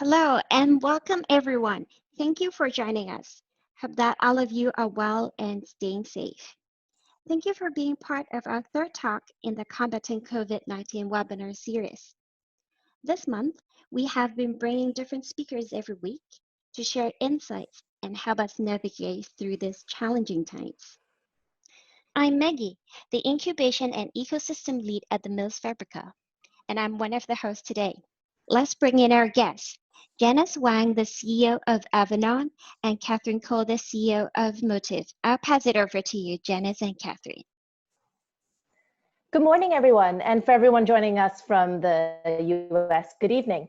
Hello and welcome everyone. Thank you for joining us. Hope that all of you are well and staying safe. Thank you for being part of our third talk in the Combating COVID-19 webinar series. This month, we have been bringing different speakers every week to share insights and help us navigate through these challenging times. I'm Maggie, the Incubation and Ecosystem Lead at the Mills Fabrica, and I'm one of the hosts today. Let's bring in our guests. Janice Wang, the CEO of Avanon, and Catherine Cole, the CEO of Motive. I'll pass it over to you, Janice and Catherine. Good morning, everyone, and for everyone joining us from the US, good evening.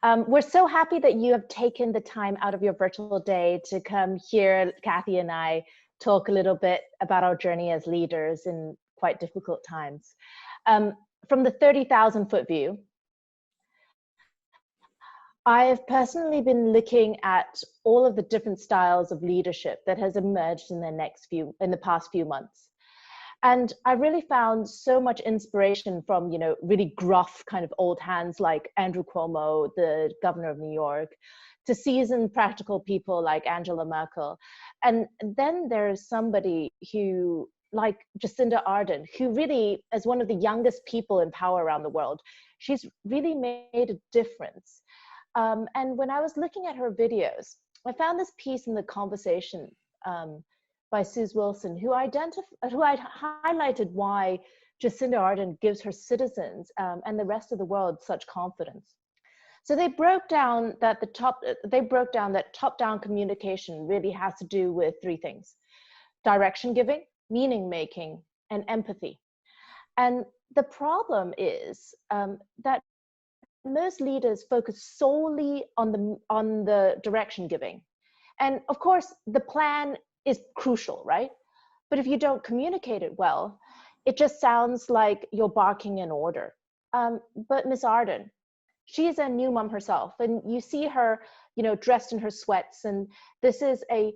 We're so happy that you have taken the time out of your virtual day to come hear Kathy and I talk a little bit about our journey as leaders in quite difficult times. From the 30,000-foot view, I have personally been looking at all of the different styles of leadership that has emerged in the past few months. And I really found so much inspiration from, really gruff kind of old hands like Andrew Cuomo, the governor of New York, to seasoned practical people like Angela Merkel. And then there's somebody who, like Jacinda Ardern, who really, as one of the youngest people in power around the world, she's really made a difference. And when I was looking at her videos, I found this piece in The Conversation by Suze Wilson, who had highlighted why Jacinda Ardern gives her citizens and the rest of the world such confidence. So they broke down that top-down communication really has to do with three things: direction giving, meaning making, and empathy. And the problem is that most leaders focus solely on the direction giving. And of course, the plan is crucial, right? But if you don't communicate it well, it just sounds like you're barking an order. But Miss Ardern, she's a new mom herself, and you see her, dressed in her sweats, and this is a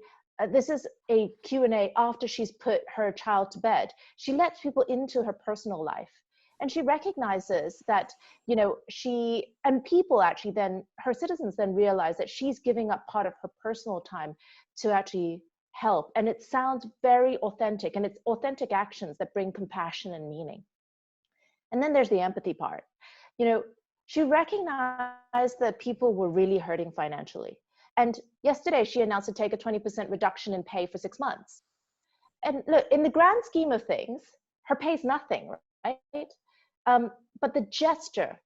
Q&A after she's put her child to bed. She lets people into her personal life. And she recognizes that, people actually then, her citizens then realize that she's giving up part of her personal time to actually help. And it sounds very authentic, and it's authentic actions that bring compassion and meaning. And then there's the empathy part. She recognized that people were really hurting financially. And yesterday she announced to take a 20% reduction in pay for 6 months. And look, in the grand scheme of things, her pay's nothing, right? But the gesture,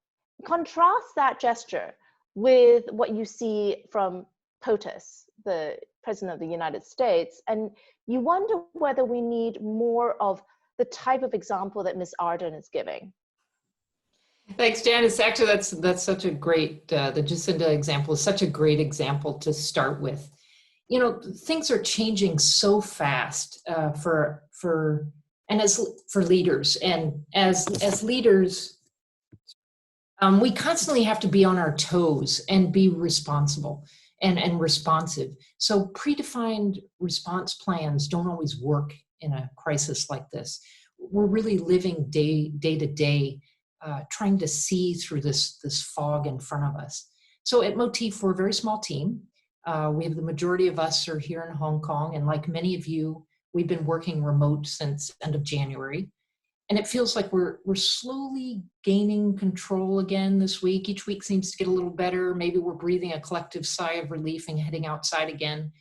contrast that gesture with what you see from POTUS, the President of the United States, and you wonder whether we need more of the type of example that Ms. Ardern is giving. Thanks, Janice. Actually, that's such a great, the Jacinda example is such a great example to start with. Things are changing so fast for leaders, and as leaders, we constantly have to be on our toes and be responsible and responsive. So predefined response plans don't always work in a crisis like this. We're really living day to day, trying to see through this fog in front of us. So at Motif, we're a very small team. We have the majority of us are here in Hong Kong, and like many of you, we've been working remote since end of January. And it feels like we're slowly gaining control again this week. Each week seems to get a little better. Maybe we're breathing a collective sigh of relief and heading outside again.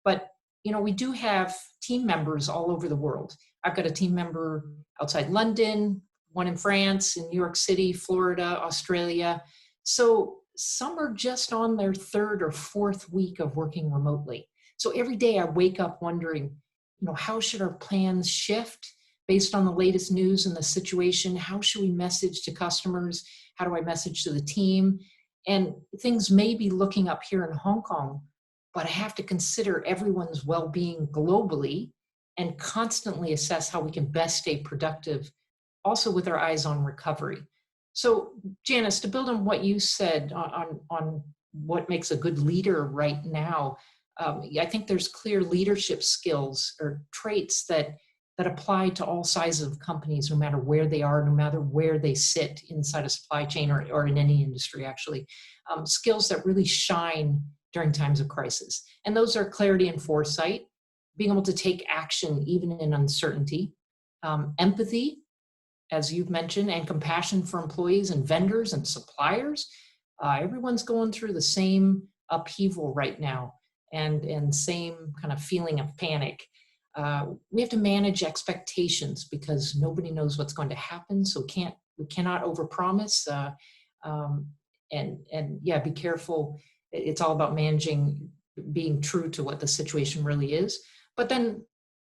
But, we do have team members all over the world. I've got a team member outside London, one in France, in New York City, Florida, Australia. So some are just on their third or fourth week of working remotely. So every day I wake up wondering, how should our plans shift based on the latest news and the situation? How should we message to customers? How do I message to the team? And things may be looking up here in Hong Kong, but I have to consider everyone's well-being globally and constantly assess how we can best stay productive, also with our eyes on recovery. So Janice, to build on what you said on what makes a good leader right now, I think there's clear leadership skills or traits that that apply to all sizes of companies, no matter where they are, no matter where they sit inside a supply chain or in any industry, actually. Skills that really shine during times of crisis. And those are clarity and foresight, being able to take action even in uncertainty, empathy, as you've mentioned, and compassion for employees and vendors and suppliers. Everyone's going through the same upheaval right now and same kind of feeling of panic. We have to manage expectations because nobody knows what's going to happen. So we cannot overpromise. And yeah, be careful. It's all about managing, being true to what the situation really is. But then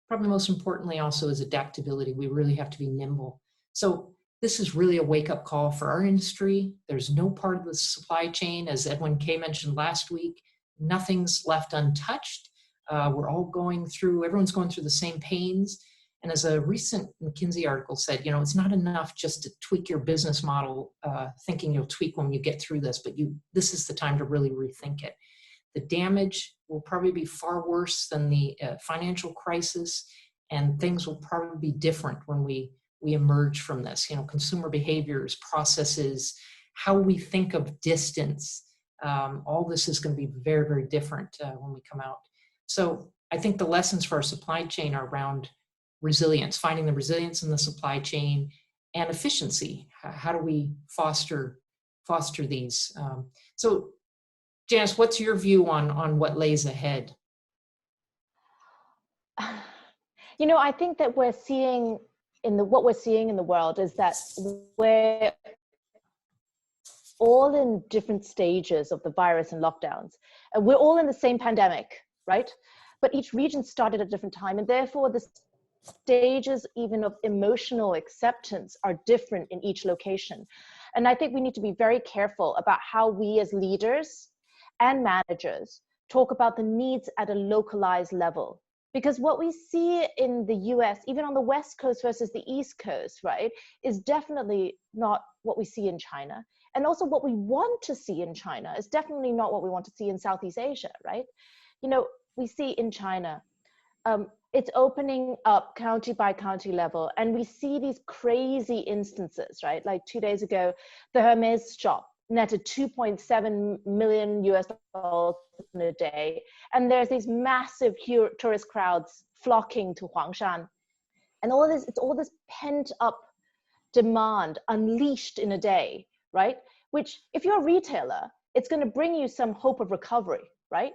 probably most importantly also is adaptability. We really have to be nimble. So this is really a wake-up call for our industry. There's no part of the supply chain, as Edwin Kay mentioned last week, nothing's left untouched. Everyone's going through the same pains. And as a recent McKinsey article said, it's not enough just to tweak your business model, thinking you'll tweak when you get through this, but this is the time to really rethink it. The damage will probably be far worse than the financial crisis, and things will probably be different when we emerge from this. Consumer behaviors, processes, how we think of distance, all this is going to be very, very different when we come out. So I think the lessons for our supply chain are around resilience, finding the resilience in the supply chain, and efficiency. How do we foster these? So Janice, what's your view on what lays ahead? I think that what we're seeing in the world is that we're all in different stages of the virus and lockdowns. And we're all in the same pandemic, right? But each region started at a different time, and therefore the stages even of emotional acceptance are different in each location. And I think we need to be very careful about how we as leaders and managers talk about the needs at a localized level. Because what we see in the US, even on the West Coast versus the East Coast, right, is definitely not what we see in China. And also what we want to see in China is definitely not what we want to see in Southeast Asia, right? We see in China, it's opening up county by county level, and we see these crazy instances, right? Like 2 days ago, the Hermes shop netted $2.7 million in a day, and there's these massive tourist crowds flocking to Huangshan, and it's all this pent up demand unleashed in a day, right? Which, if you're a retailer, it's going to bring you some hope of recovery, right?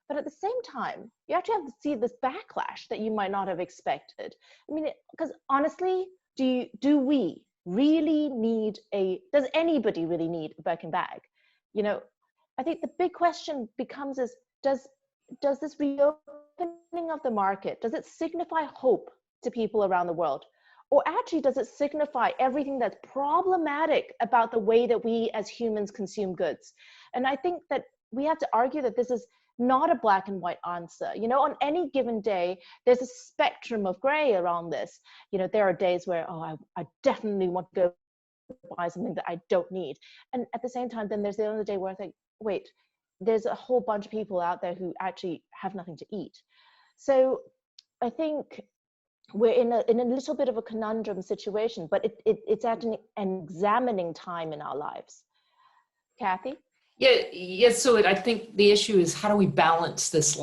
But at the same time, you actually have to see this backlash that you might not have expected. I mean, because honestly, do we really need does anybody really need a Birkin bag? I think the big question becomes is, does this reopening of the market, does it signify hope to people around the world? Or actually, does it signify everything that's problematic about the way that we as humans consume goods? And I think that we have to argue that this is not a black and white answer. On any given day, there's a spectrum of gray around this. There are days where, I definitely want to go buy something that I don't need. And at the same time, then there's the other day where I think, wait, there's a whole bunch of people out there who actually have nothing to eat. So I think we're in a little bit of a conundrum situation, but it's at an examining time in our lives. Kathy? Yeah. So I think the issue is, how do we balance this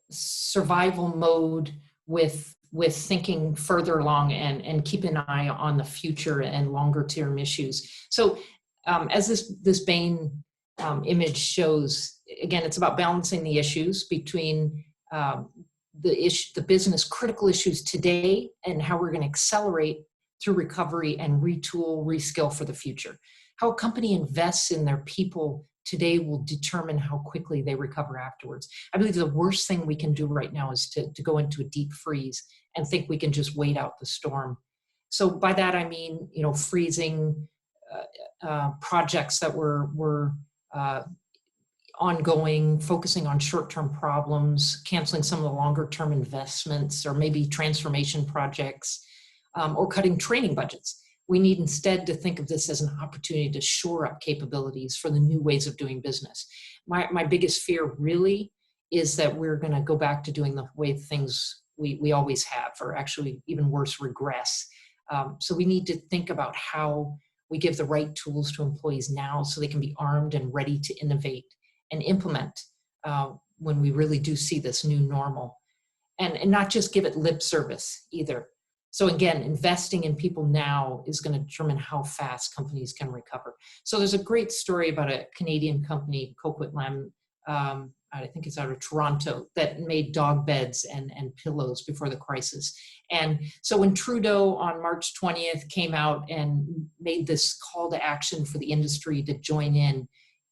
survival mode with thinking further along and keep an eye on the future and longer term issues. So as this Bain image shows, again, it's about balancing the issues between the business critical issues today and how we're going to accelerate through recovery and retool, reskill for the future. How a company invests in their people today will determine how quickly they recover afterwards. I believe the worst thing we can do right now is to go into a deep freeze and think we can just wait out the storm. So by that, I mean, freezing projects that were ongoing, focusing on short-term problems, canceling some of the longer-term investments, or maybe transformation projects, or cutting training budgets. We need instead to think of this as an opportunity to shore up capabilities for the new ways of doing business. My biggest fear really is that we're going to go back to doing the way things we always have, or actually even worse, regress. So we need to think about how we give the right tools to employees now so they can be armed and ready to innovate and implement when we really do see this new normal. And not just give it lip service either. So again, investing in people now is going to determine how fast companies can recover. So there's a great story about a Canadian company, Coquitlam, I think it's out of Toronto, that made dog beds and pillows before the crisis. And so when Trudeau on March 20th came out and made this call to action for the industry to join in,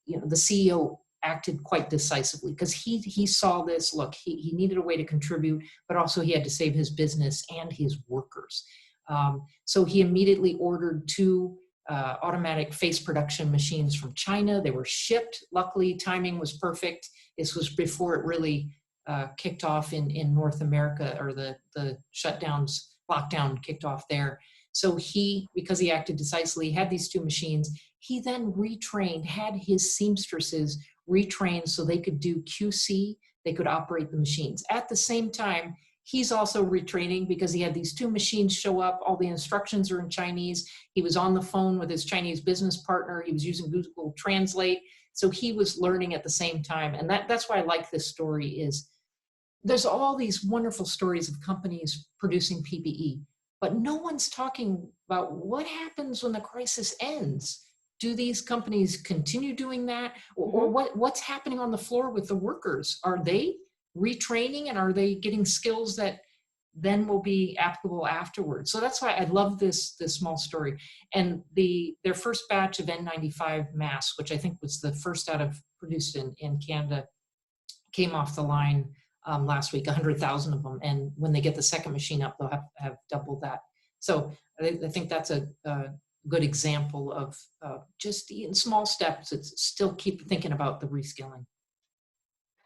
the CEO acted quite decisively because he saw this. Look, he needed a way to contribute, but also he had to save his business and his workers. So he immediately ordered 2 automatic face production machines from China. They were shipped. Luckily, timing was perfect. This was before it really kicked off in North America, or the lockdown kicked off there. So because he acted decisively, had these 2 machines. He then had his seamstresses retrained so they could do QC, they could operate the machines. At the same time, he's also retraining because he had these 2 machines show up. All the instructions are in Chinese. He was on the phone with his Chinese business partner. He was using Google Translate. So he was learning at the same time. And that's why I like this story. Is there's all these wonderful stories of companies producing PPE, but no one's talking about what happens when the crisis ends. Do these companies continue doing that? Or what's happening on the floor with the workers? Are they retraining, and are they getting skills that then will be applicable afterwards? So that's why I love this small story. And their first batch of N95 masks, which I think was the first produced in Canada, came off the line last week, 100,000 of them. And when they get the second machine up, they'll have double that. So I think that's a good example of just in small steps, it's still keep thinking about the reskilling.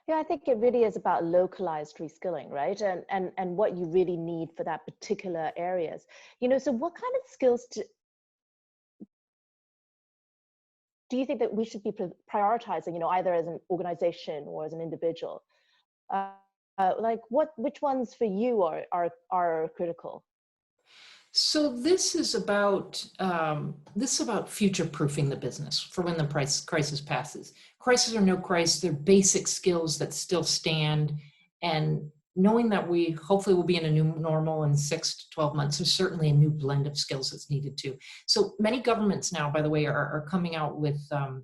Yeah, I think it really is about localized reskilling, right? And what you really need for that particular areas. So what kind of skills do you think that we should be prioritizing, either as an organization or as an individual? Which ones for you are critical? So this is about future-proofing the business for when the crisis passes. Crisis or no crisis, they're basic skills that still stand, and knowing that we hopefully will be in a new normal in 6 to 12 months, there's certainly a new blend of skills that's needed too. So many governments now, by the way, are coming out with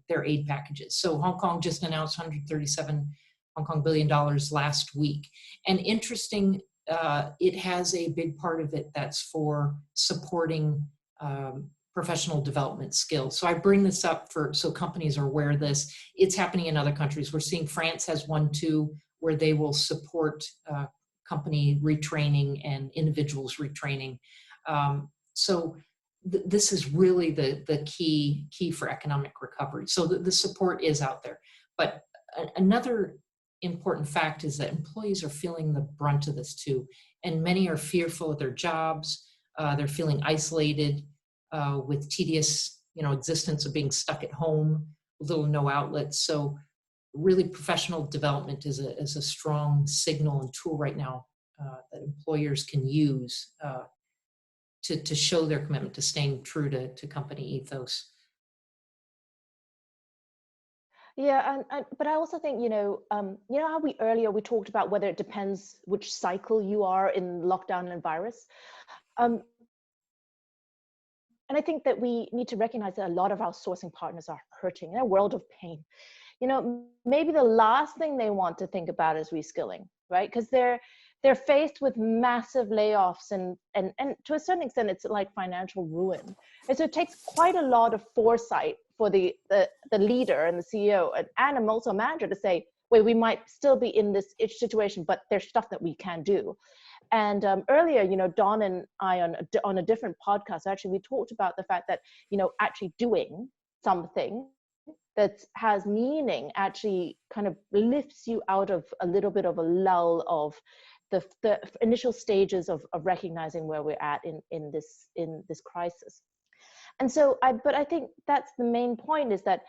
their aid packages. So Hong Kong just announced $137 billion last week. And interesting, it has a big part of it that's for supporting professional development skills. So I bring this up so companies are aware of this. It's happening in other countries. We're seeing France has one too, where they will support company retraining and individuals retraining. So this is really the key for economic recovery. So the support is out there. But another important fact is that employees are feeling the brunt of this too, and many are fearful of their jobs. They're feeling isolated with tedious, existence of being stuck at home with little no outlets. So really, professional development is a strong signal and tool right now that employers can use to show their commitment to staying true to company ethos. Yeah, but I also think, how earlier we talked about whether it depends which cycle you are in lockdown and virus. And I think that we need to recognize that a lot of our sourcing partners are hurting in a world of pain. Maybe the last thing they want to think about is reskilling, right? Because they're faced with massive layoffs and to a certain extent, it's like financial ruin. And so it takes quite a lot of foresight for the leader and the CEO and also a manager to say, wait, we might still be in this situation, but there's stuff that we can do. And earlier, Dawn and I on a different podcast, actually, we talked about the fact that, actually doing something that has meaning actually kind of lifts you out of a little bit of a lull of the initial stages of recognizing where we're at in this crisis. And so but I think that's the main point, is that,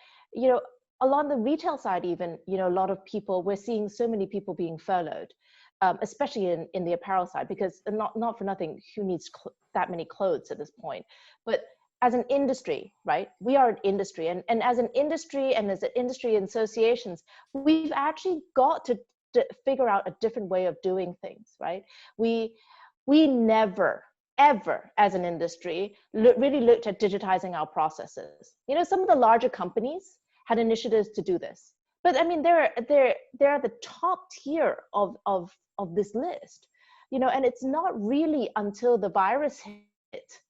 along the retail side, even, a lot of people, we're seeing so many people being furloughed. especially in the apparel side, because not for nothing, who needs that many clothes at this point? But as an industry, right? We are an industry, and as an industry and as an industry associations, we've actually got to figure out a different way of doing things, right? We never, ever, as an industry, really looked at digitizing our processes. You know, some of the larger companies had initiatives to do this, but I mean, they're the top tier of this list, you know. And it's not really until the virus hit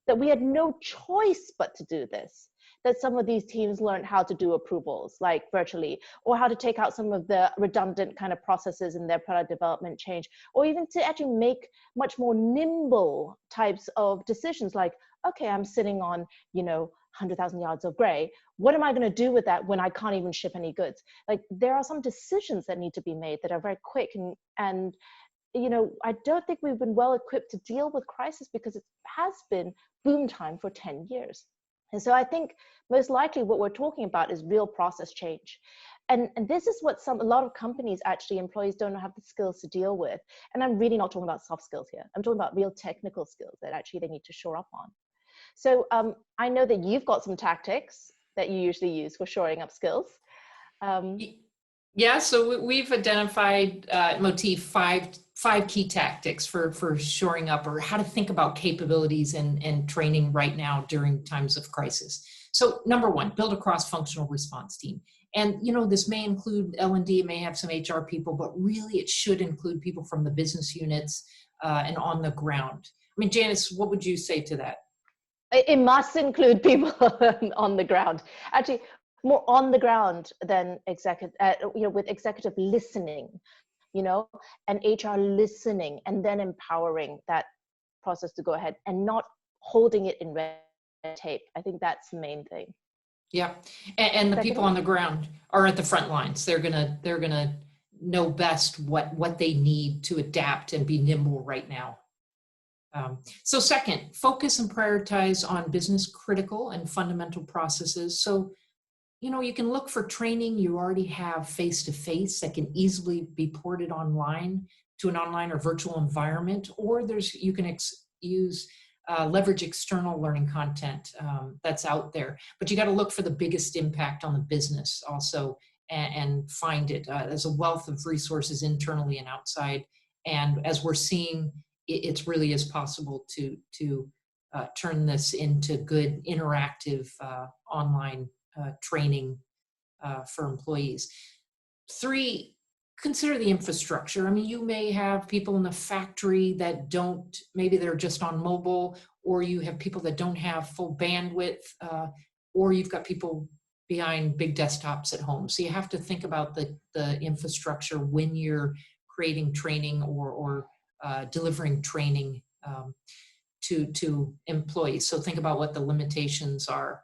that we had no choice but to do this, that some of these teams learned how to do approvals like virtually, or how to take out some of the redundant kind of processes in their product development change, or even to actually make much more nimble types of decisions like, okay, I'm sitting on, you know, 100,000 yards of gray. What am I going to do with that when I can't even ship any goods? Like, there are some decisions that need to be made that are very quick, and you know, I don't think we've been well equipped to deal with crisis, because it has been boom time for 10 years. And so I think most likely what we're talking about is real process change. And this is what a lot of companies, actually, employees don't have the skills to deal with. And I'm really not talking about soft skills here. I'm talking about real technical skills that actually they need to shore up on. So I know that you've got some tactics that you usually use for shoring up skills. Yeah, so we've identified, Motif, five key tactics for shoring up, or how to think about capabilities and training right now during times of crisis. So number one, build a cross-functional response team. And, you know, this may include L&D, it may have some HR people, but really it should include people from the business units and on the ground. I mean, Janice, what would you say to that? It must include people on the ground. Actually, more on the ground than executive, you know, with executive listening, you know, and HR listening, and then empowering that process to go ahead and not holding it in red tape. I think that's the main thing. Yeah, and the people on the ground are at the front lines. They're gonna know best what they need to adapt and be nimble right now. So second, focus and prioritize on business critical and fundamental processes. So, you know, you can look for training you already have face-to-face that can easily be ported online to an online or virtual environment, or you can leverage external learning content that's out there. But you got to look for the biggest impact on the business also, and find it. There's a wealth of resources internally and outside. And as we're seeing, it really is possible to turn this into good interactive online training for employees. Three, consider the infrastructure. I mean, you may have people in the factory that maybe they're just on mobile, or you have people that don't have full bandwidth, or you've got people behind big desktops at home. So you have to think about the infrastructure when you're creating training or delivering training to employees. So think about what the limitations are.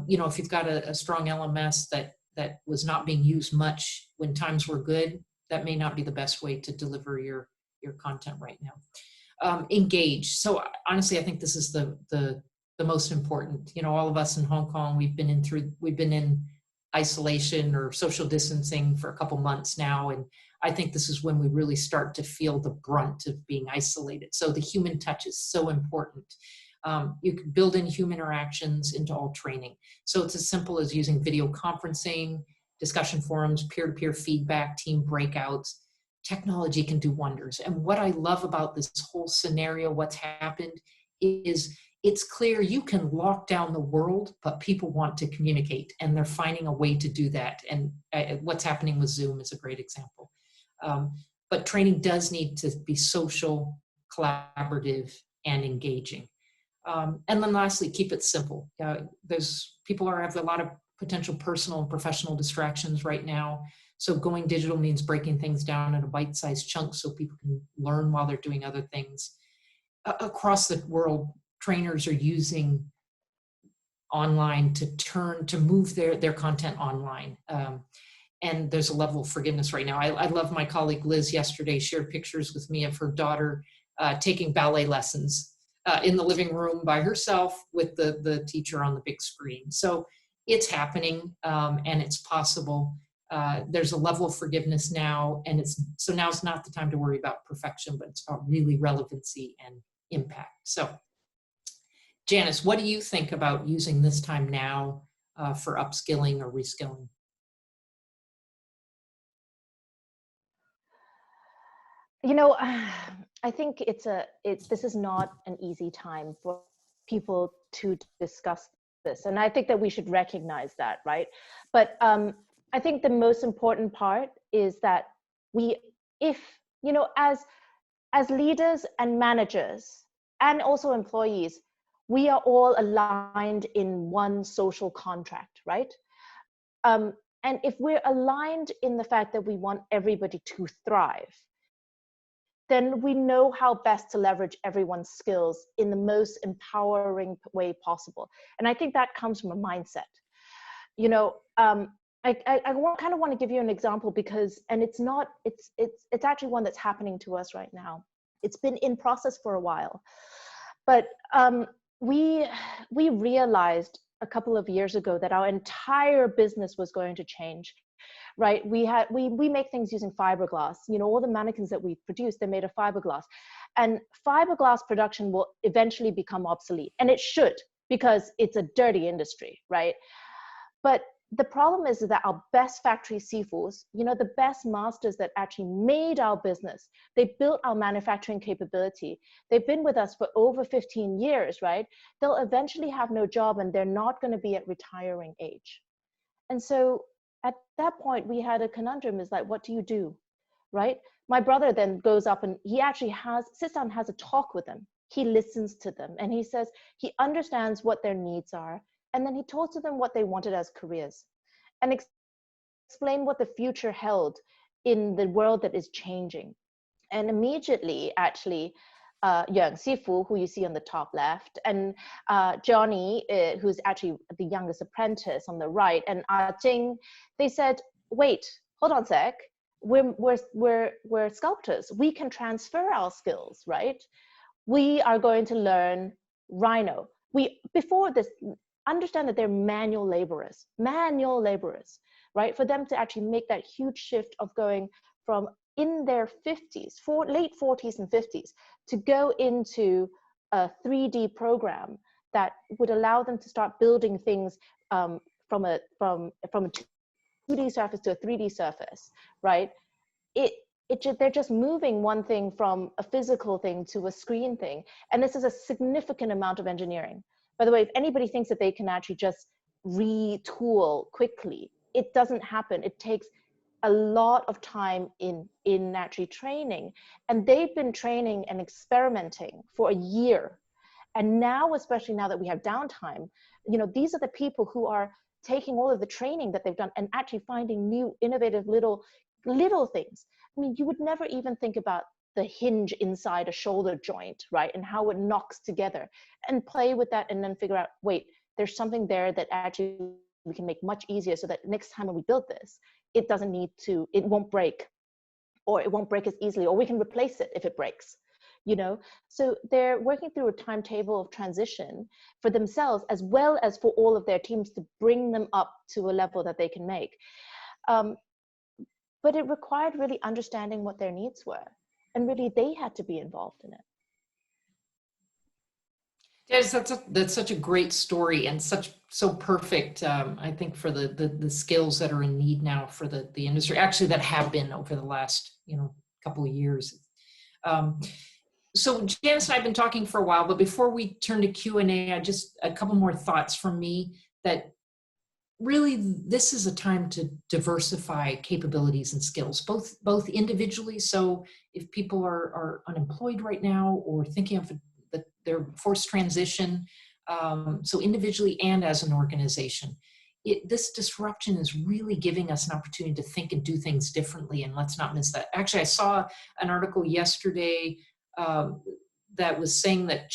You know, if you've got a strong LMS that was not being used much when times were good, that may not be the best way to deliver your content right now. Engage. So honestly, I think this is the most important. You know, all of us in Hong Kong, we've been in isolation or social distancing for a couple months now, and I think this is when we really start to feel the brunt of being isolated. So the human touch is so important. You can build in human interactions into all training. So it's as simple as using video conferencing, discussion forums, peer-to-peer feedback, team breakouts. Technology can do wonders. And what I love about this whole scenario, what's happened, is it's clear you can lock down the world, but people want to communicate, and they're finding a way to do that. And what's happening with Zoom is a great example. But training does need to be social, collaborative, and engaging. And then lastly, keep it simple. People have a lot of potential personal and professional distractions right now. So going digital means breaking things down into bite-sized chunks so people can learn while they're doing other things. Across the world, trainers are using online to move their content online. And there's a level of forgiveness right now. I love my colleague Liz yesterday shared pictures with me of her daughter taking ballet lessons in the living room by herself with the teacher on the big screen. So it's happening, and it's possible. there's a level of forgiveness now, and so now it's not the time to worry about perfection, but it's about really relevancy and impact. So Janice, what do you think about using this time now for upskilling or reskilling? You know, I think this is not an easy time for people to discuss this. And I think that we should recognize that, right? But I think the most important part is that if, you know, as leaders and managers and also employees, we are all aligned in one social contract, right? And if we're aligned in the fact that we want everybody to thrive, then we know how best to leverage everyone's skills in the most empowering way possible. And I think that comes from a mindset. You know, I kind of want to give you an example because, and it's actually one that's happening to us right now. It's been in process for a while, but we realized a couple of years ago that our entire business was going to change. Right, we make things using fiberglass. You know, all the mannequins that we produce, they're made of fiberglass, and fiberglass production will eventually become obsolete, and it should, because it's a dirty industry, right? But the problem is that our best factory sifus, you know, the best masters that actually made our business, they built our manufacturing capability. They've been with us for over 15 years, right? They'll eventually have no job, and they're not going to be at retiring age. And so at that point, we had a conundrum, is like, what do you do, right? My brother then goes up and he actually sits down and has a talk with them. He listens to them, and he says he understands what their needs are. And then he talks to them what they wanted as careers, and explain what the future held in the world that is changing. And immediately, actually, Yang Sifu, who you see on the top left, and Johnny, who's actually the youngest apprentice on the right, and Jing, they said, wait, hold on a sec, we're sculptors. We can transfer our skills, right? We are going to learn Rhino. Before this, understand that they're manual laborers, right? For them to actually make that huge shift of going from in their 50s, late 40s and 50s, to go into a 3D program that would allow them to start building things from a 2D surface to a 3D surface, right? They're just moving one thing from a physical thing to a screen thing. And this is a significant amount of engineering. By the way, if anybody thinks that they can actually just retool quickly, it doesn't happen. It takes a lot of time in actually training, and they've been training and experimenting for a year. And now, especially now that we have downtime, you know, these are the people who are taking all of the training that they've done and actually finding new innovative little things. I mean, you would never even think about the hinge inside a shoulder joint, right? And how it knocks together, and play with that, and then figure out, wait, there's something there that actually we can make much easier, so that next time when we build this, it won't break, or it won't break as easily, or we can replace it if it breaks, you know? So they're working through a timetable of transition for themselves, as well as for all of their teams, to bring them up to a level that they can make. But it required really understanding what their needs were, and really they had to be involved in it. Yes, that's such a great story, and so perfect, I think, for the skills that are in need now for the industry, actually, that have been over the last, you know, couple of years. So Janice and I have been talking for a while, but before we turn to Q&A, a couple more thoughts from me, that really this is a time to diversify capabilities and skills, both individually. So if people are unemployed right now, or thinking of their forced transition, so individually and as an organization, this disruption is really giving us an opportunity to think and do things differently, and let's not miss that. Actually, I saw an article yesterday that was saying that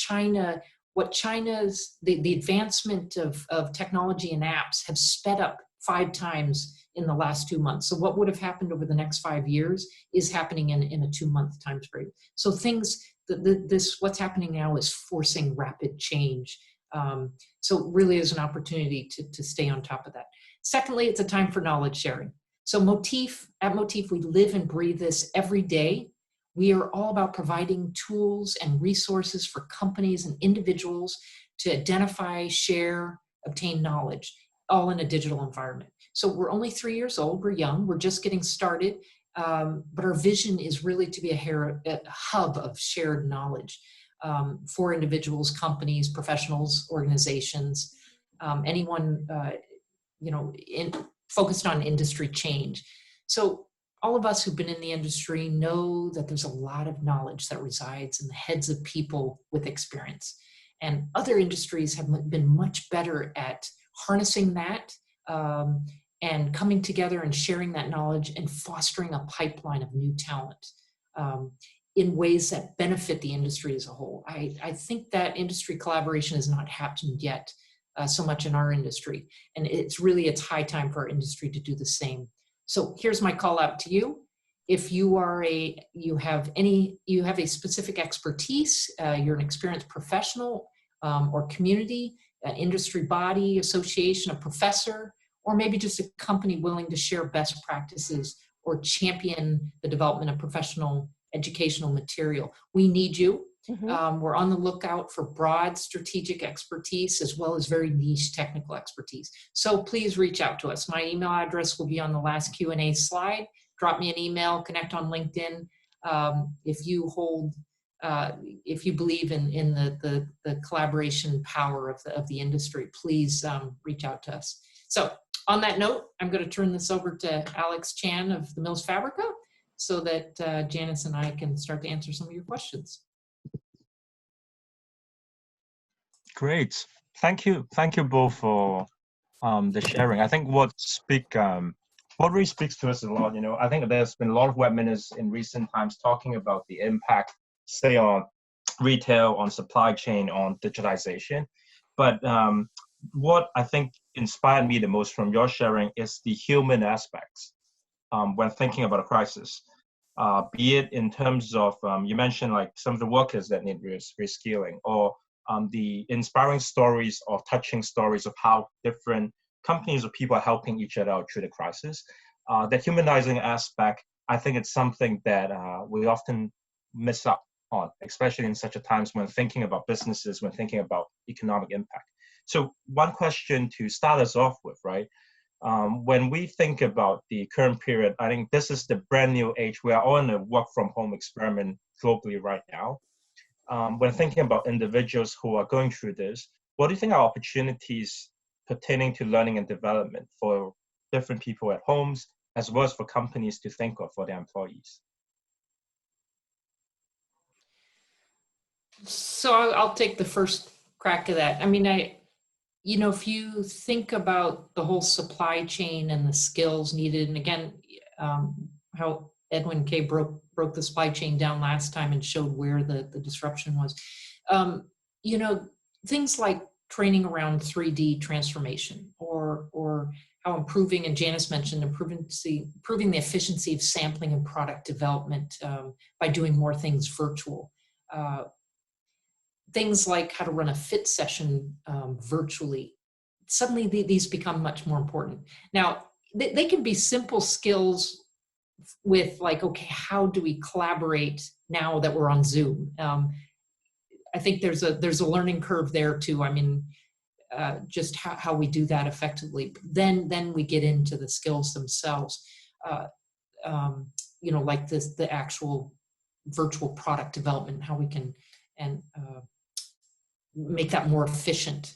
the advancement of technology and apps have sped up 5 times in the last 2 months. So what would have happened over the next 5 years is happening in a 2-month time frame. So what's happening now is forcing rapid change. So it really is an opportunity to stay on top of that. Secondly, it's a time for knowledge sharing. So at Motif, we live and breathe this every day. We are all about providing tools and resources for companies and individuals to identify, share, obtain knowledge, all in a digital environment. So we're only 3 years old, we're young, we're just getting started, but our vision is really to be a hub of shared knowledge for individuals, companies, professionals, organizations, anyone focused on industry change. So all of us who've been in the industry know that there's a lot of knowledge that resides in the heads of people with experience. And other industries have been much better at harnessing that and coming together and sharing that knowledge and fostering a pipeline of new talent in ways that benefit the industry as a whole. I think that industry collaboration has not happened yet so much in our industry. And it's high time for our industry to do the same. So here's my call out to you. If you have a specific expertise, you're an experienced professional or community, an industry body, association, a professor, or maybe just a company willing to share best practices or champion the development of professional educational material, we need you. Mm-hmm. We're on the lookout for broad strategic expertise as well as very niche technical expertise. So please reach out to us. My email address will be on the last Q&A slide. Drop me an email, connect on LinkedIn. If you believe in the collaboration power of the industry, please reach out to us. So on that note, I'm going to turn this over to Alex Chan of the Mills Fabrica so that Janice and I can start to answer some of your questions. Great. Thank you both for the sharing. I think what really speaks to us a lot, I think there's been a lot of webinars in recent times talking about the impact, say, on retail, on supply chain, on digitization. But what I think inspired me the most from your sharing is the human aspects when thinking about a crisis. Be it in terms of, you mentioned like some of the workers that need reskilling, or the inspiring stories or touching stories of how different companies or people are helping each other out through the crisis. The humanizing aspect, I think it's something that we often miss out on, especially in such a times when thinking about businesses, when thinking about economic impact. So one question to start us off with, right? When we think about the current period, I think this is the brand new age. We are all in a work from home experiment globally right now. When thinking about individuals who are going through this, what do you think are opportunities pertaining to learning and development for different people at homes, as well as for companies to think of for their employees? So I'll take the first crack at that. I mean, if you think about the whole supply chain and the skills needed, and again, how Edwin K. broke the supply chain down last time and showed where the disruption was. Things like training around 3D transformation, or how improving, and Janice mentioned, improving the efficiency of sampling and product development by doing more things virtual. Things like how to run a fit session virtually. Suddenly these become much more important. Now, they can be simple skills with like, okay, how do we collaborate now that we're on Zoom? I think there's a learning curve there too. I mean, just how we do that effectively. Then we get into the skills themselves. Like the actual virtual product development, how we can make that more efficient.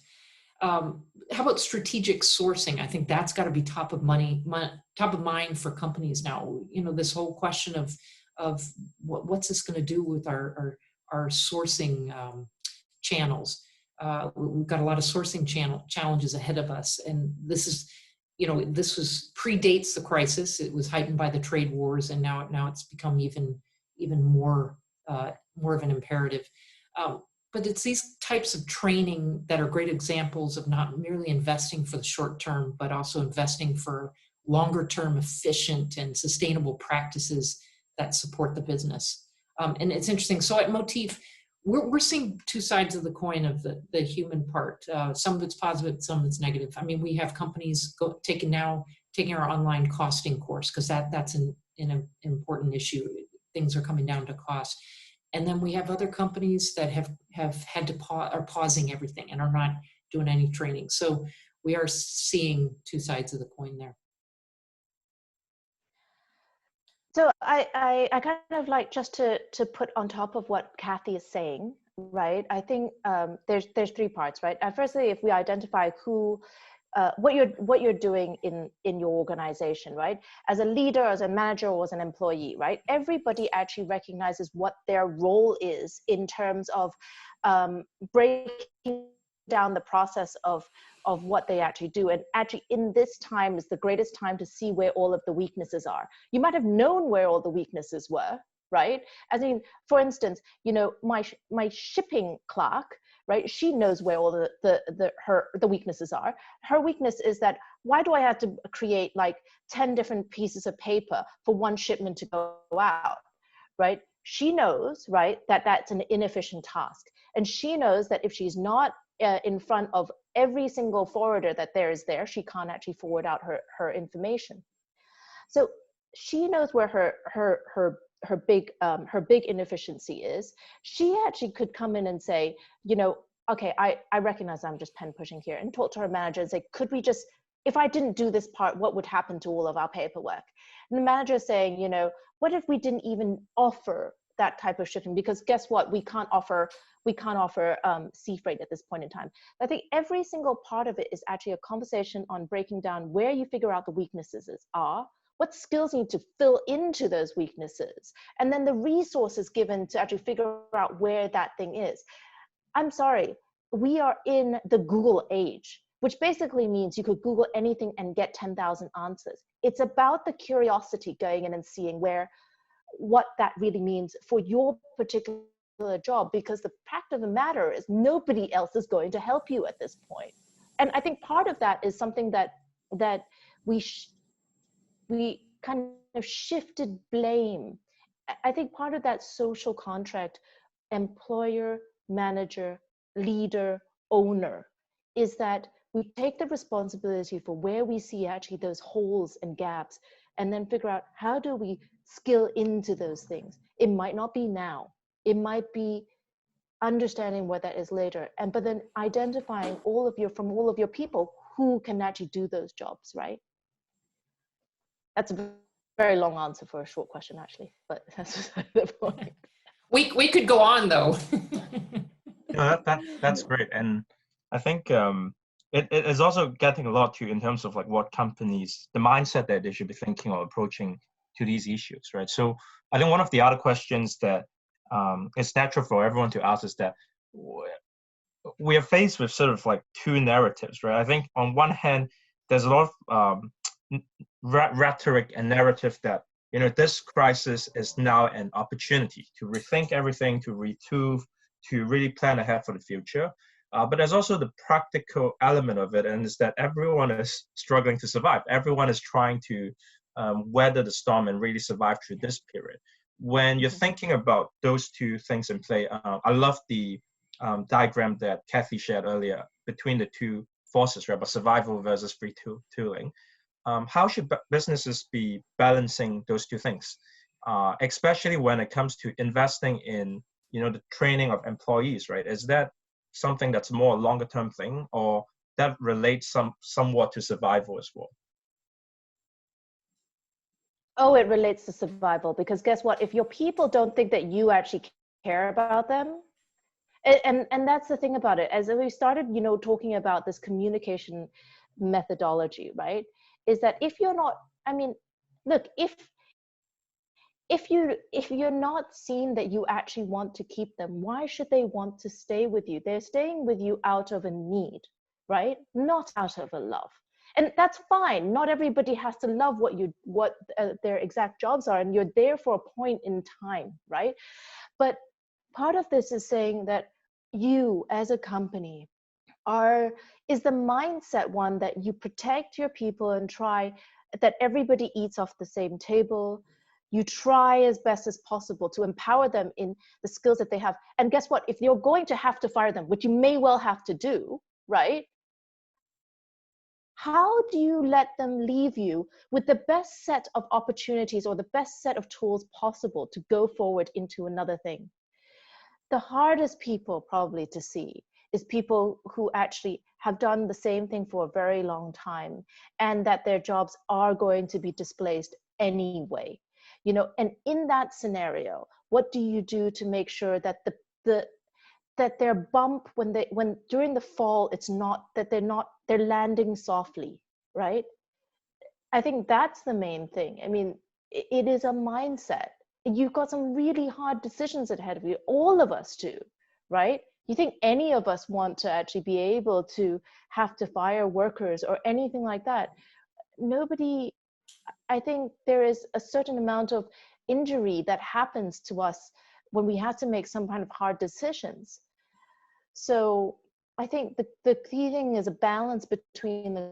How about strategic sourcing? I think that's got to be top of mind for companies now. This whole question of what's this going to do with our sourcing channels. We've got a lot of sourcing challenges ahead of us, and this predates the crisis. It was heightened by the trade wars, and now it's become even more of an imperative. But it's these types of training that are great examples of not merely investing for the short term, but also investing for longer term, efficient and sustainable practices that support the business. And it's interesting. So at Motif, we're seeing two sides of the coin of the human part. Some of it's positive, some of it's negative. I mean, we have companies taking taking our online costing course, because that's an important issue. Things are coming down to cost. And then we have other companies that have had to are pausing everything and are not doing any training. So we are seeing two sides of the coin there. So I kind of like just to put on top of what Kathy is saying, right? I think there's three parts, right? Firstly, if we identify who, what you're doing in your organization, right? As a leader, as a manager, or as an employee, right? Everybody actually recognizes what their role is in terms of breaking down the process of what they actually do. And actually in this time is the greatest time to see where all of the weaknesses are. You might have known where all the weaknesses were, right? I mean, for instance, you know, my shipping clerk, right? She knows where all the weaknesses are. Her weakness is that, why do I have to create like 10 different pieces of paper for one shipment to go out, right? She knows, right, that that's an inefficient task. And she knows that if she's not in front of every single forwarder that there, she can't actually forward out her information. So she knows where her big inefficiency is. She actually could come in and say, you know, okay, I recognize I'm just pen pushing here, and talk to her manager and say, could we just, if I didn't do this part, what would happen to all of our paperwork? And the manager is saying, you know, what if we didn't even offer that type of shipping? Because guess what, we can't offer sea freight at this point in time. I think every single part of it is actually a conversation on breaking down where you figure out the weaknesses are, what skills you need to fill into those weaknesses, and then the resources given to actually figure out where that thing is. I'm sorry, we are in the Google age, which basically means you could Google anything and get 10,000 answers. It's about the curiosity going in and seeing what that really means for your particular job, because the fact of the matter is nobody else is going to help you at this point. And I think part of that is something that we kind of shifted blame. I think part of that social contract, employer, manager, leader, owner, is that we take the responsibility for where we see actually those holes and gaps, and then figure out how do we skill into those things. It might not be now. It might be understanding what that is later, but then identifying from all of your people who can actually do those jobs, right? That's a very long answer for a short question, actually, but that's the point. We could go on though. No, that's great, and I think it is also getting a lot to in terms of like what companies, the mindset that they should be thinking or approaching to these issues, right? So I think one of the other questions that it's natural for everyone to ask is that we are faced with sort of like two narratives, right? I think on one hand, there's a lot of rhetoric and narrative that, you know, this crisis is now an opportunity to rethink everything, to retool, to really plan ahead for the future. But there's also the practical element of it, and is that everyone is struggling to survive. Everyone is trying to weather the storm and really survive through this period. When you're thinking about those two things in play, I love the diagram that Kathy shared earlier between the two forces, right, about survival versus retooling. How should businesses be balancing those two things, especially when it comes to investing in, you know, the training of employees, right? Is that something that's more a longer term thing, or that relates somewhat to survival as well? Oh, it relates to survival, because guess what? If your people don't think that you actually care about them, and that's the thing about it. As we started, you know, talking about this communication methodology, right? Is that if you're not, I mean, look, if you're not seeing that you actually want to keep them, why should they want to stay with you? They're staying with you out of a need, right? Not out of a love. And that's fine. Not everybody has to love what their exact jobs are, and you're there for a point in time, right? But part of this is saying that you as a company is the mindset one that you protect your people and try that everybody eats off the same table. You try as best as possible to empower them in the skills that they have. And guess what? If you're going to have to fire them, which you may well have to do, right? how do you let them leave you with the best set of opportunities or the best set of tools possible to go forward into another thing? The hardest people probably to see is people who actually have done the same thing for a very long time, and that their jobs are going to be displaced anyway. And in that scenario, what do you do to make sure that that their bump when during the fall, it's not that they're landing softly, right? I think that's the main thing. I mean, it is a mindset. You've got some really hard decisions ahead of you. All of us do, right? You think any of us want to actually be able to have to fire workers or anything like that? Nobody. I think there is a certain amount of injury that happens to us when we have to make some kind of hard decisions. So I think the key thing is a balance between the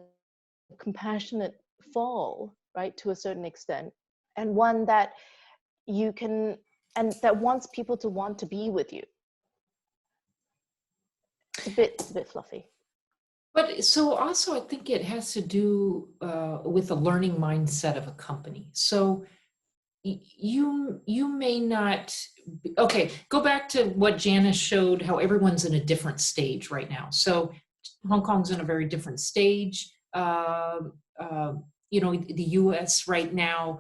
compassionate fall, right, to a certain extent, and one that you can, and that wants people to want to be with you. It's a bit fluffy. But so also, I think it has to do with the learning mindset of a company. So you may not, okay, go back to what Janice showed, how everyone's in a different stage right now. So Hong Kong's in a very different stage. The US right now,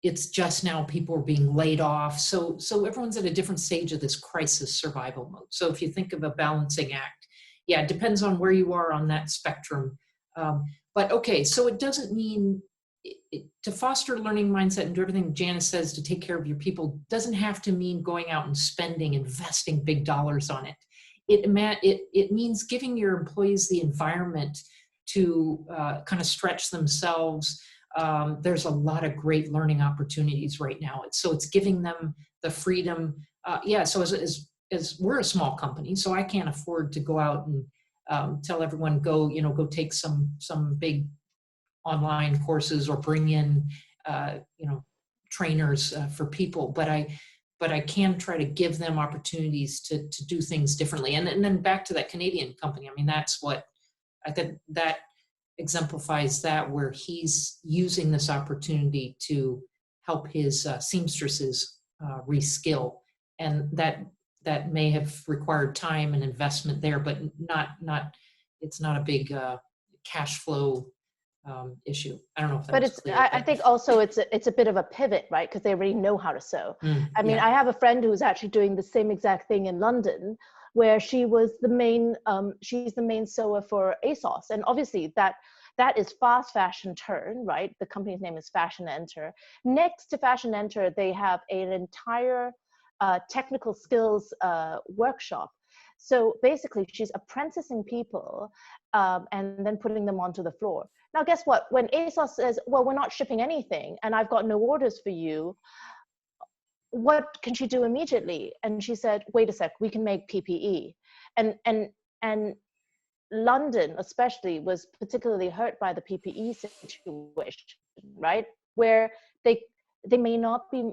it's just now people are being laid off. So everyone's at a different stage of this crisis survival mode. So if you think of a balancing act, yeah, it depends on where you are on that spectrum. But okay, so it doesn't mean to foster a learning mindset and do everything Janice says to take care of your people doesn't have to mean going out and investing big dollars on it. It means giving your employees the environment to kind of stretch themselves. There's a lot of great learning opportunities right now. So it's giving them the freedom. So as we're a small company, so I can't afford to go out and tell everyone go take some big online courses or bring in trainers for people, but I can try to give them opportunities to do things differently. And then back to that Canadian company, I mean, that's what I think that exemplifies that, where he's using this opportunity to help his seamstresses reskill, and that may have required time and investment there, but it's not a big cash flow issue. I don't know if that was clear. I think also it's a bit of a pivot, right? Because they already know how to sew. I mean, I have a friend who's actually doing the same exact thing in London, where she was the main, she's the main sewer for ASOS. And obviously that is fast fashion turn, right? The company's name is Fashion Enter. Next to Fashion Enter, they have an entire technical skills workshop. So basically she's apprenticing people and then putting them onto the floor. Now, guess what? When ASOS says, well, we're not shipping anything and I've got no orders for you, what can she do immediately? And she said, wait a sec, we can make PPE. And London especially was particularly hurt by the PPE situation, right? Where they may not be,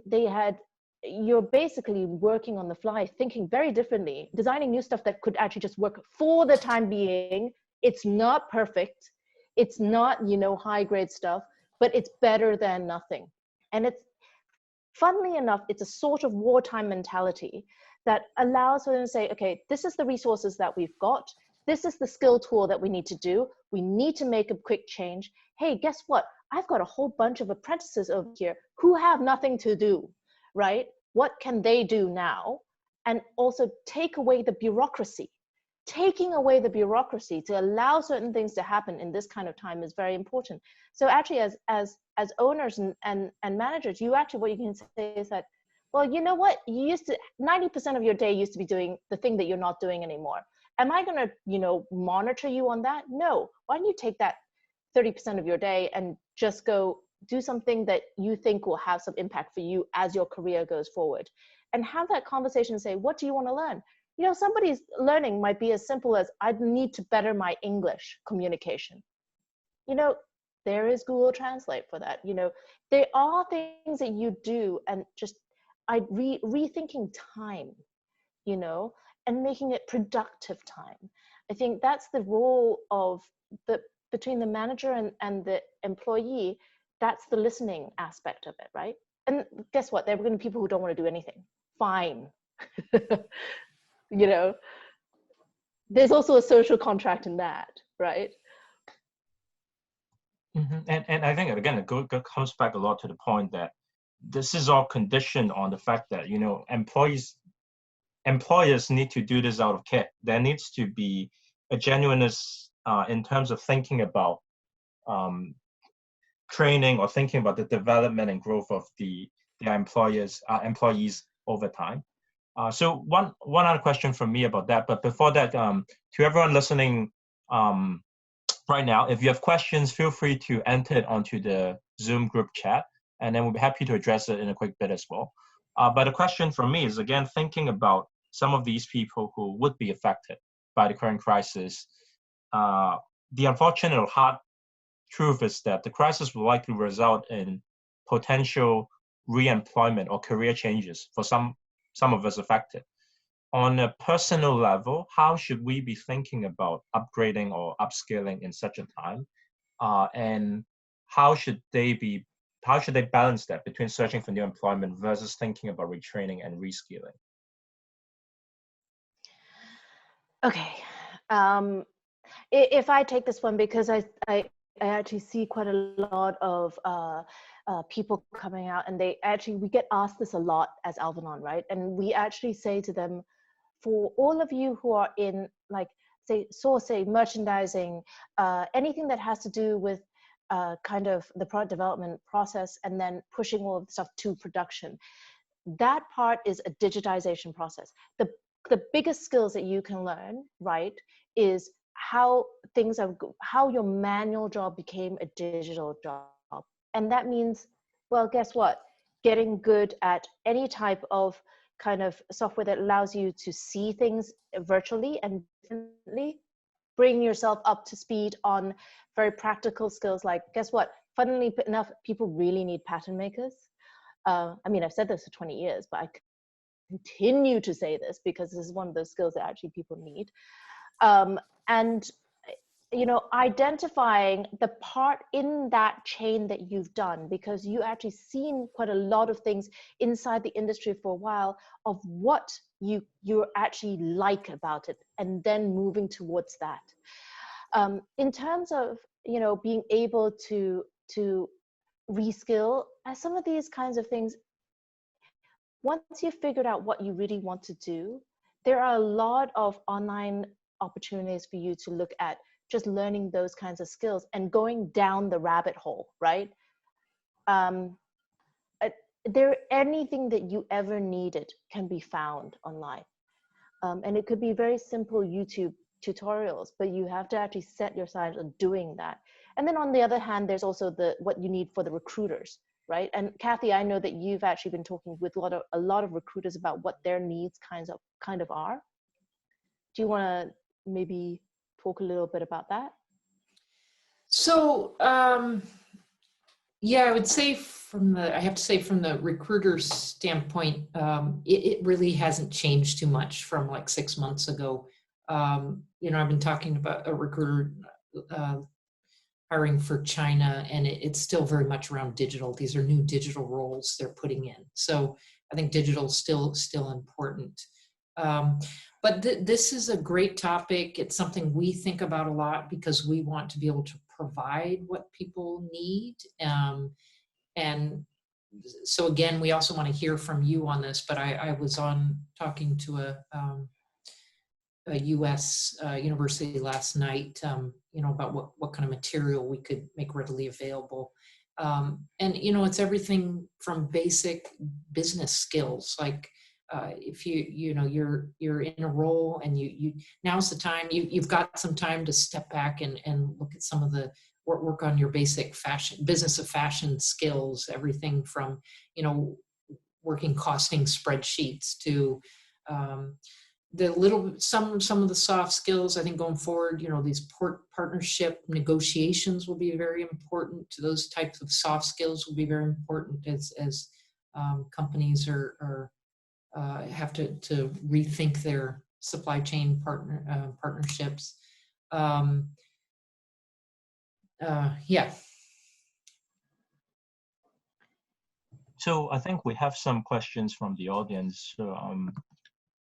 you're basically working on the fly, thinking very differently, designing new stuff that could actually just work for the time being. It's not perfect. It's not, high grade stuff, but it's better than nothing. And it's, funnily enough, it's a sort of wartime mentality that allows them to say, okay, this is the resources that we've got. This is the skill tool that we need to do. We need to make a quick change. Hey, guess what? I've got a whole bunch of apprentices over here who have nothing to do, right? What can they do now? And also take away the bureaucracy. Taking away the bureaucracy to allow certain things to happen in this kind of time is very important. So actually, as owners and managers, what you can say is that, well, you know what? 90% of your day used to be doing the thing that you're not doing anymore. Am I going to, monitor you on that? No. Why don't you take that 30% of your day and just go do something that you think will have some impact for you as your career goes forward, and have that conversation and say, what do you want to learn? Somebody's learning might be as simple as, I need to better my English communication. There is Google Translate for that. There are things that you do, and just rethinking time, and making it productive time. I think that's the role of the between the manager and the employee, that's the listening aspect of it, right? And guess what? There are going to be people who don't want to do anything. Fine. You know, there's also a social contract in that, right? And I think, again, it comes back a lot to the point that this is all conditioned on the fact that, you know, employers need to do this out of care. There needs to be a genuineness in terms of thinking about training or thinking about the development and growth of their employees over time. So one other question from me about that, but before that, to everyone listening right now, if you have questions, feel free to enter it onto the Zoom group chat, and then we'll be happy to address it in a quick bit as well. But the question from me is, again, thinking about some of these people who would be affected by the current crisis. The unfortunate or hard truth is that the crisis will likely result in potential re-employment or career changes for some of us affected. On a personal level, how should we be thinking about upgrading or upskilling in such a time? And how should they balance that between searching for new employment versus thinking about retraining and reskilling? Okay. If I take this one, because I actually see quite a lot of people coming out, and we get asked this a lot as Al-Anon, right? And we actually say to them, for all of you who are in, like, say, sourcing, merchandising, anything that has to do with kind of the product development process and then pushing all of the stuff to production, that part is a digitization process. The biggest skills that you can learn, right, is how your manual job became a digital job. And that means, well, guess what? Getting good at any type of kind of software that allows you to see things virtually and differently, bring yourself up to speed on very practical skills. Like, guess what? Funnily enough, people really need pattern makers. I mean, I've said this for 20 years, but I continue to say this because this is one of those skills that actually people need. And, you know, identifying the part in that chain that you've done, because you actually seen quite a lot of things inside the industry for a while of what you actually like about it, and then moving towards that. In terms of, you know, being able to reskill, some of these kinds of things, once you've figured out what you really want to do, there are a lot of online opportunities for you to look at just learning those kinds of skills and going down the rabbit hole, right? Anything that you ever needed can be found online. And it could be very simple YouTube tutorials, but you have to actually set your sights on doing that. And then on the other hand, there's also what you need for the recruiters, right? And Kathy, I know that you've actually been talking with a lot of recruiters about what their needs kind of are. Do you want to maybe talk a little bit about that? So, yeah, I would say from the recruiter's standpoint, it really hasn't changed too much from like 6 months ago. You know, I've been talking about a recruiter hiring for China, and it's still very much around digital. These are new digital roles they're putting in. So I think digital is still important. But this is a great topic. It's something we think about a lot because we want to be able to provide what people need. And so again, we also want to hear from you on this, but I was talking to a U.S. University last night, you know, about what kind of material we could make readily available. And, you know, it's everything from basic business skills, like if you're in a role and you now's the time, you've got some time to step back and look at some of the work on your basic business of fashion skills, everything from, you know, working costing spreadsheets to some of the soft skills. I think going forward, you know, these partnership negotiations will be very important. Those types of soft skills will be very important as companies have to rethink their supply chain partnerships. Yeah. So I think we have some questions from the audience.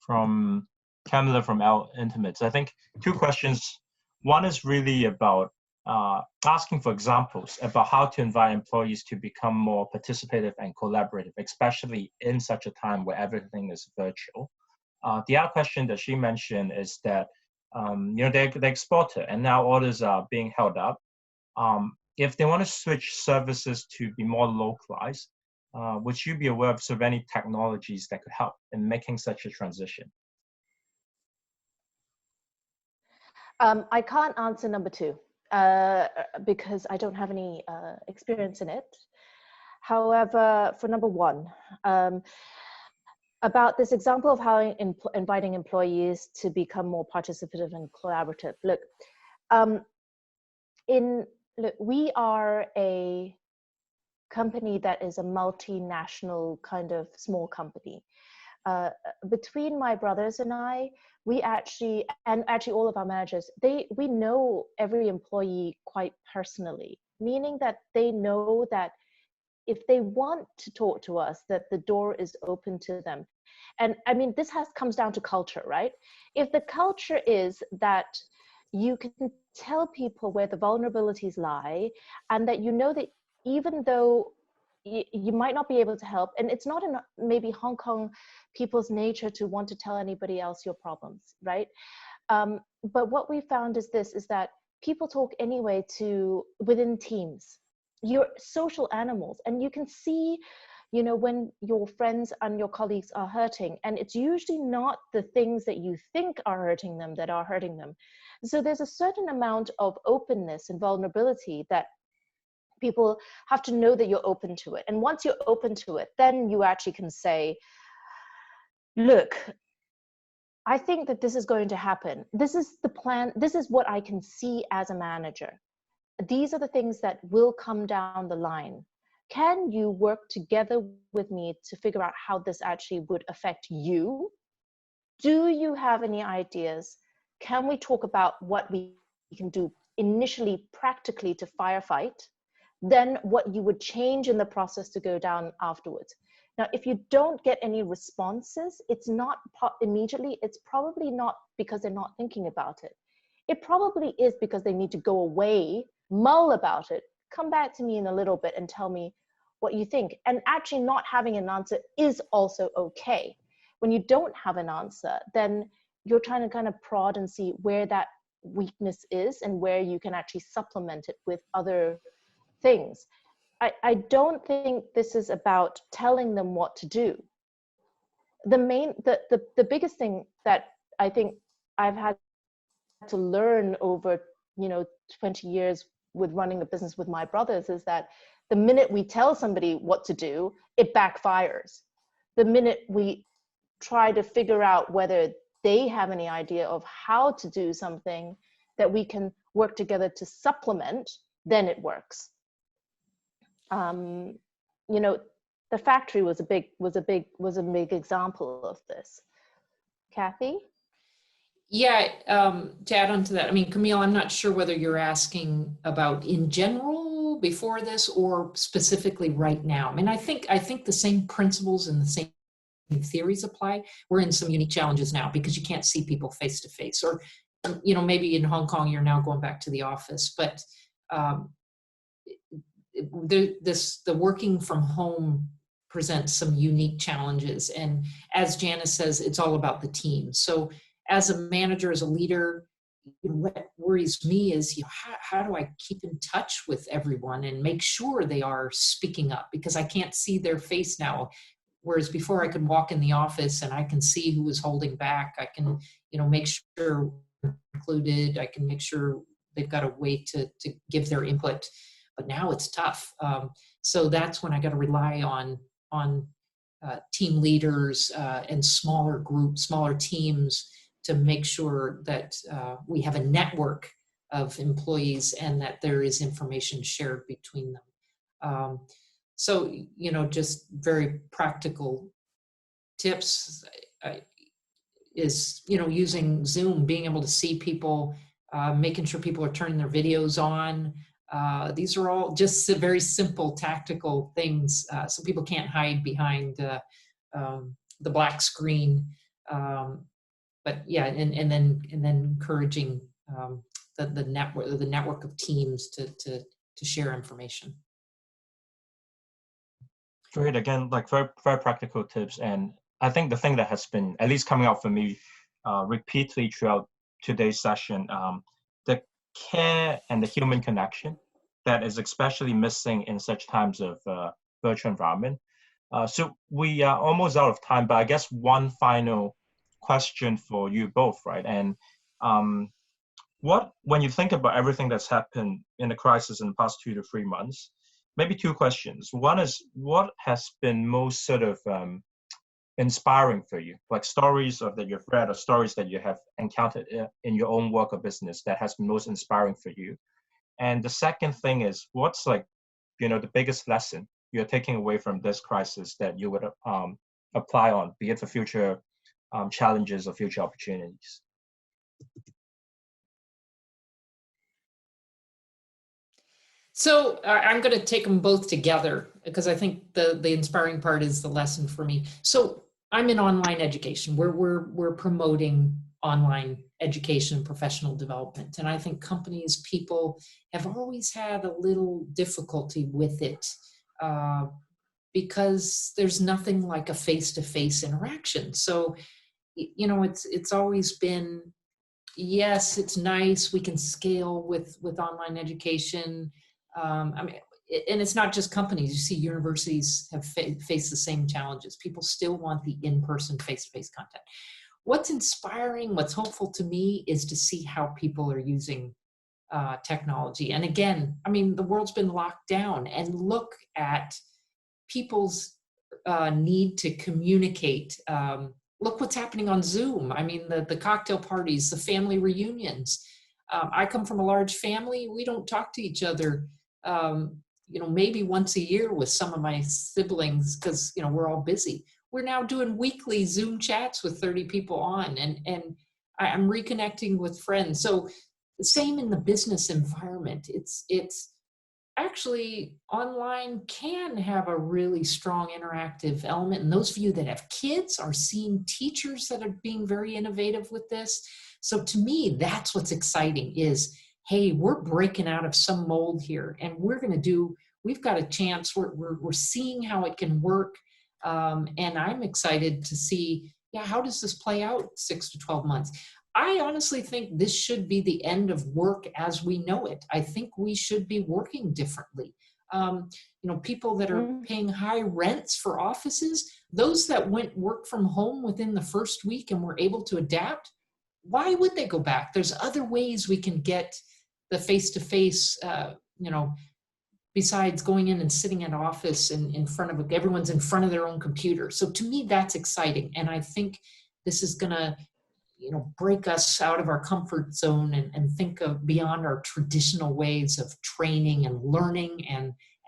From Kamala from our Intimates. I think two questions. One is really about asking for examples about how to invite employees to become more participative and collaborative, especially in such a time where everything is virtual. The other question that she mentioned is that they exported and now orders are being held up. If they want to switch services to be more localized, would you be aware of sort of any technologies that could help in making such a transition? I can't answer number two because I don't have any experience in it. However, for number one, about this example of how inviting employees to become more participative and collaborative. Look, we are a company that is a multinational kind of small company. Between my brothers and I, we actually all of our managers, we know every employee quite personally, meaning that they know that if they want to talk to us, that the door is open to them. And I mean, this comes down to culture, right? If the culture is that you can tell people where the vulnerabilities lie, and that you know that even though you might not be able to help, and it's not in maybe Hong Kong people's nature to want to tell anybody else your problems, right? But what we found is that people talk anyway within teams. You're social animals, and you can see, when your friends and your colleagues are hurting, and it's usually not the things that you think are hurting them that are hurting them. So there's a certain amount of openness and vulnerability that people have to know that you're open to it. And once you're open to it, then you actually can say, look, I think that this is going to happen. This is the plan. This is what I can see as a manager. These are the things that will come down the line. Can you work together with me to figure out how this actually would affect you? Do you have any ideas? Can we talk about what we can do initially practically to firefight? Then what you would change in the process to go down afterwards. Now, if you don't get any responses, it's not immediately, it's probably not because they're not thinking about it. It probably is because they need to go away, mull about it, come back to me in a little bit and tell me what you think. And actually not having an answer is also okay. When you don't have an answer, then you're trying to kind of prod and see where that weakness is and where you can actually supplement it with other things. I don't think this is about telling them what to do. The biggest thing that I think I've had to learn over 20 years with running a business with my brothers is that the minute we tell somebody what to do, it backfires. The minute we try to figure out whether they have any idea of how to do something that we can work together to supplement, then it works. The factory was a big example of this. Kathy? Yeah, to add on to that, I mean, Camille, I'm not sure whether you're asking about in general before this or specifically right now. I mean, I think the same principles and the same theories apply. We're in some unique challenges now because you can't see people face to face, or maybe in Hong Kong you're now going back to the office, but the working from home presents some unique challenges. And as Janice says, it's all about the team. So as a manager, as a leader, what worries me is how do I keep in touch with everyone and make sure they are speaking up, because I can't see their face now. Whereas before I could walk in the office and I can see who is holding back. I can, make sure included. I can make sure they've got a way to give their input. But now it's tough. So that's when I got to rely on team leaders and smaller groups, smaller teams to make sure that we have a network of employees and that there is information shared between them. So, just very practical tips is, using Zoom, being able to see people, making sure people are turning their videos on, These are all just very simple tactical things, so people can't hide behind the black screen. But yeah, and then encouraging the network of teams to share information. Great. Again, like very, very practical tips. And I think the thing that has been at least coming out for me repeatedly throughout today's session, the care and the human connection that is especially missing in such times of virtual environment. So we are almost out of time, but I guess one final question for you both, right? And when you think about everything that's happened in the crisis in the past 2 to 3 months, maybe two questions. One is, what has been most sort of inspiring for you, like stories that you've read or stories that you have encountered in your own work or business that has been most inspiring for you? And the second thing is, what's like, the biggest lesson you're taking away from this crisis that you would apply on, be it for future challenges or future opportunities? So I'm going to take them both together because I think the inspiring part is the lesson for me. So I'm in online education. We're promoting online education and professional development, and I think companies, people have always had a little difficulty with it because there's nothing like a face-to-face interaction. So it's always been, yes, it's nice, we can scale with online education. I mean, and it's not just companies. You see universities have faced the same challenges. People still want the in-person, face-to-face content. What's inspiring, what's hopeful to me is to see how people are using technology. And again, I mean, the world's been locked down, and look at people's need to communicate. Look what's happening on Zoom. I mean, the cocktail parties, the family reunions. I come from a large family. We don't talk to each other, maybe once a year with some of my siblings because, we're all busy. We're now doing weekly Zoom chats with 30 people on, and I'm reconnecting with friends. So the same in the business environment. It's actually online can have a really strong interactive element. And those of you that have kids are seeing teachers that are being very innovative with this. So to me, that's what's exciting is, hey, we're breaking out of some mold here, and we've got a chance. We're seeing how it can work. And I'm excited to see, how does this play out 6 to 12 months? I honestly think this should be the end of work as we know it. I think we should be working differently. People that are paying high rents for offices, those that went work from home within the first week and were able to adapt, why would they go back? There's other ways we can get the face-to-face, besides going in and sitting in an office and everyone's in front of their own computer. So to me, that's exciting. And I think this is going to break us out of our comfort zone and think of beyond our traditional ways of training and learning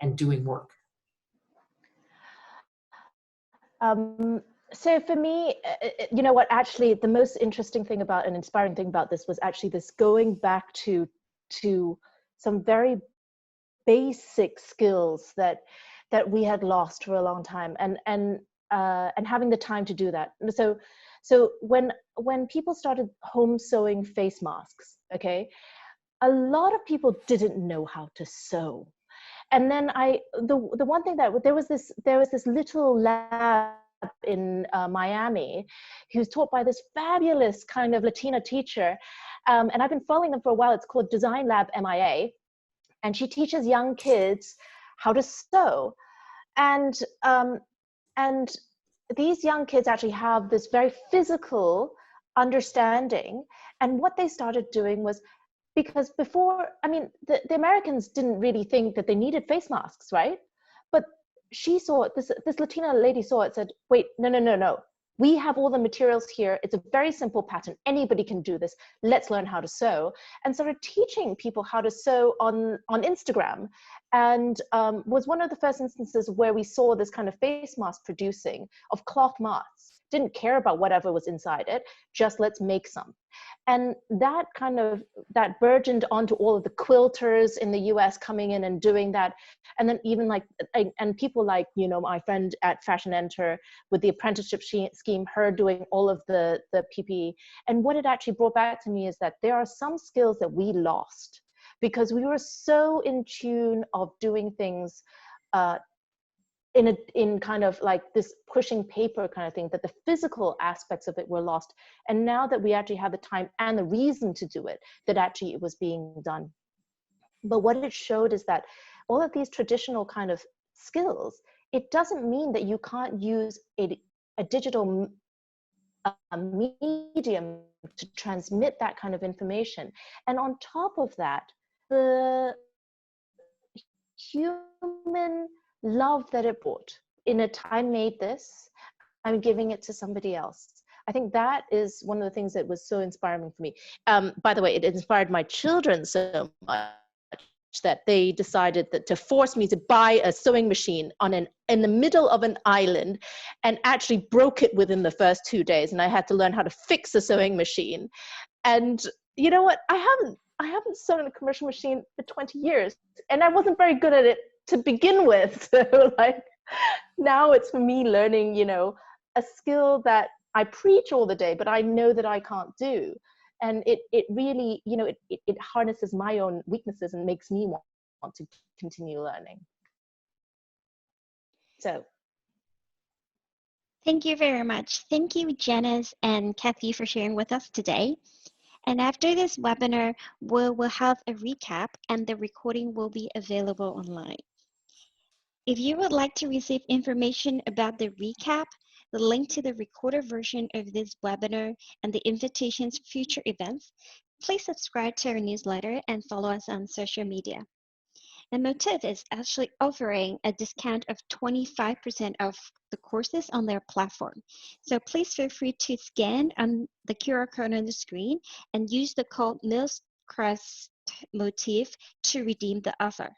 and doing work. So for me, actually the most interesting thing about and inspiring thing about this was actually this going back to some very basic skills that we had lost for a long time, and having the time to do that. So when people started home sewing face masks, okay, a lot of people didn't know how to sew. And then the one thing that there was this little lab in Miami who's taught by this fabulous kind of Latina teacher, and I've been following them for a while. It's called Design Lab MIA, and she teaches young kids how to sew, and these young kids actually have this very physical understanding. And what they started doing was, because before, I mean, the Americans didn't really think that they needed face masks, right? But she saw it, this Latina lady saw it, said, wait, no. We have all the materials here. It's a very simple pattern. Anybody can do this. Let's learn how to sew. And started teaching people how to sew on Instagram. And was one of the first instances where we saw this kind of face mask producing of cloth masks. didn't care about whatever was inside it, just let's make some. And that burgeoned onto all of the quilters in the US coming in and doing that. And then even and people like, my friend at Fashion Enter with the apprenticeship scheme, her doing all of the PPE. And what it actually brought back to me is that there are some skills that we lost because we were so in tune of doing things in kind of like this pushing paper kind of thing, that the physical aspects of it were lost. And now that we actually have the time and the reason to do it, that actually it was being done. But what it showed is that all of these traditional kind of skills, it doesn't mean that you can't use a digital medium to transmit that kind of information. And on top of that, the human love that it brought in a time, made this, I'm giving it to somebody else. I think that is one of the things that was so inspiring for me. By the way, it inspired my children so much that they decided that to force me to buy a sewing machine in the middle of an island, and actually broke it within the first 2 days. And I had to learn how to fix a sewing machine. And you know what? I haven't sewn a commercial machine for 20 years, and I wasn't very good at it to begin with. So like now it's for me learning, a skill that I preach all the day, but I know that I can't do. And it really, it harnesses my own weaknesses and makes me want to continue learning. So. Thank you very much. Thank you, Janice and Kathy, for sharing with us today. And after this webinar, we will have a recap and the recording will be available online. If you would like to receive information about the recap, the link to the recorded version of this webinar, and the invitations for future events, please subscribe to our newsletter and follow us on social media. And Motiv is actually offering a discount of 25% off the courses on their platform. So please feel free to scan on the QR code on the screen and use the code MILSCRESTMOTIV to redeem the offer.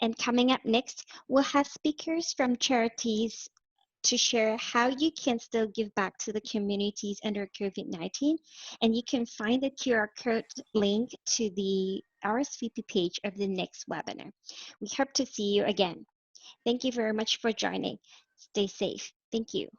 And coming up next, we'll have speakers from charities to share how you can still give back to the communities under COVID-19. And you can find the QR code link to the RSVP page of the next webinar. We hope to see you again. Thank you very much for joining. Stay safe. Thank you.